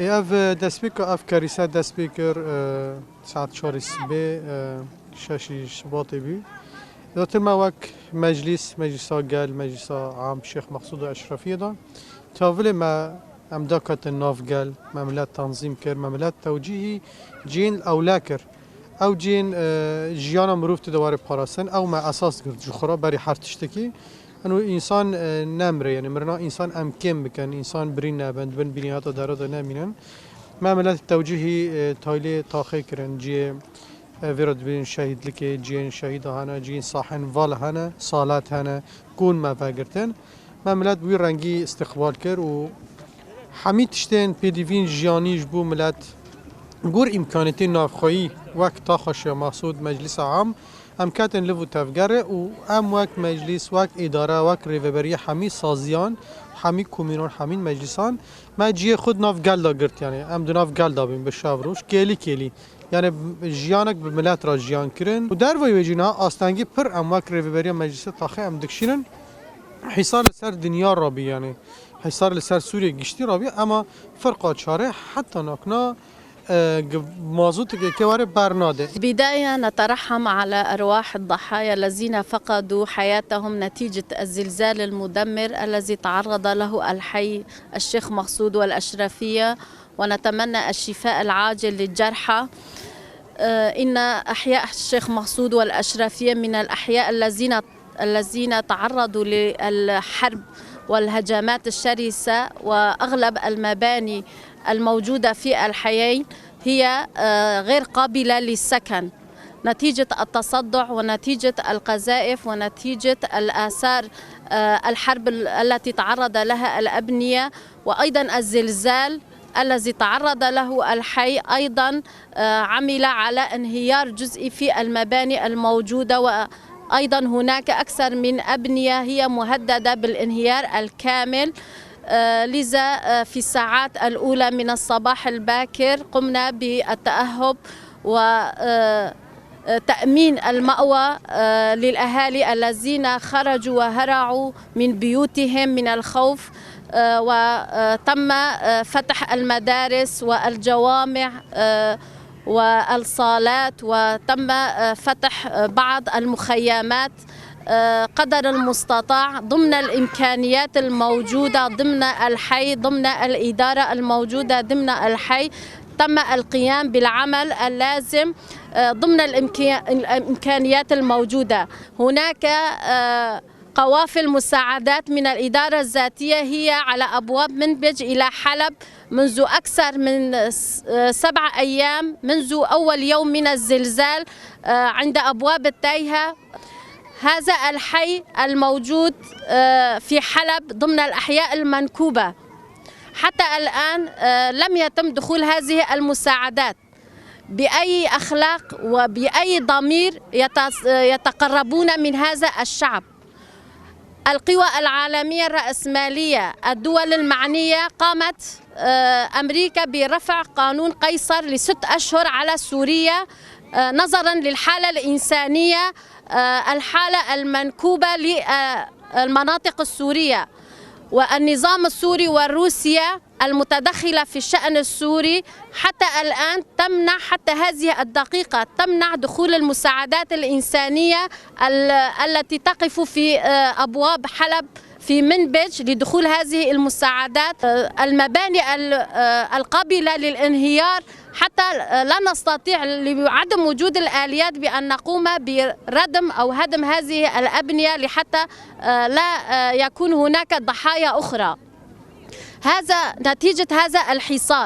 اف دسبيكر اف كارثة دسبيكر ساعة شهر السبي شاشي شباطي بي ذات ما وك مجلس قال مجلس عام الشيخ مقصود أشرفية دا تاولي ما امداكت الناف قال مملات تنظيم كر مملات توجيهي جين اولاكر او جين جيانا مروف تدوار باراسن او ما اساس قرد جخرا بري حرتشتكي انو انسان نمره يعني مرنا انسان امكن بكن انسان برين نبند بن بنيات دارد نامينن مملات التوجيهي تايلي تاخي كرن جي فيرد بين شهيد لك جين شهيد هنا جين صاحن فال هنا صالات هنا كون ما فاقرتن مملات بوي رنگي استقبال كر و حميد تشتين بيديفين جياني جبو ملات غور امكانيتين نافخوي وقت تاخش مقصود مجلس عام ام كاتن لفو تفجره و ام وقت مجلس وقت اداره وقت ريفبريه حمي سازيان حمي كومينون حمي مجلسان ما جي خود ناف قلدا قرت يعني ام دو ناف قلدا بين بالشافروش كيلي يعني جيانك بملات را جيان كرن و در ويجينا استانگي پر ام وقت ريفبريه مجلس تاخي ام دكشينن حصار لسر دنيا رابي يعني حصار لسر سوريا گشتي رابي اما فرقا چاره حتى ناكنا مازوت كوارب برناده. بداية نترحم على أرواح الضحايا الذين فقدوا حياتهم نتيجة الزلزال المدمر الذي تعرض له الحي الشيخ مقصود والأشرفية، ونتمنى الشفاء العاجل للجرحى. إن أحياء الشيخ مقصود والأشرفية من الأحياء الذين تعرضوا للحرب والهجمات الشرسة، وأغلب المباني الموجودة في الحيين هي غير قابلة للسكن نتيجة التصدع ونتيجة القذائف ونتيجة الآثار الحرب التي تعرض لها الأبنية، وأيضا الزلزال الذي تعرض له الحي أيضا عمل على انهيار جزئي في المباني الموجودة، وأيضا هناك أكثر من أبنية هي مهددة بالانهيار الكامل. لذا في الساعات الأولى من الصباح الباكر قمنا بالتأهب وتأمين المأوى للأهالي الذين خرجوا وهرعوا من بيوتهم من الخوف، وتم فتح المدارس والجوامع والصالات، وتم فتح بعض المخيمات قدر المستطاع ضمن الإمكانيات الموجودة ضمن الحي، ضمن الإدارة الموجودة ضمن الحي. تم القيام بالعمل اللازم ضمن الإمكانيات الموجودة. هناك قوافل مساعدات من الإدارة الذاتية هي على أبواب منبج إلى حلب منذ أكثر من 7 أيام منذ أول يوم من الزلزال عند أبواب التايهة. هذا الحي الموجود في حلب ضمن الأحياء المنكوبة حتى الآن لم يتم دخول هذه المساعدات. بأي أخلاق وبأي ضمير يتقربون من هذا الشعب؟ القوى العالمية الرأسمالية الدول المعنية قامت أمريكا برفع قانون قيصر ل6 أشهر على سوريا نظرا للحالة الإنسانية الحالة المنكوبة للمناطق السورية، والنظام السوري والروسيا المتدخلة في الشأن السوري حتى الآن تمنع حتى هذه الدقيقة تمنع دخول المساعدات الإنسانية التي تقف في أبواب حلب في منبج لدخول هذه المساعدات. المباني القابلة للانهيار حتى لا نستطيع لعدم وجود الآليات بأن نقوم بردم أو هدم هذه الأبنية لحتى لا يكون هناك ضحايا أخرى. هذا نتيجة هذا الحصار.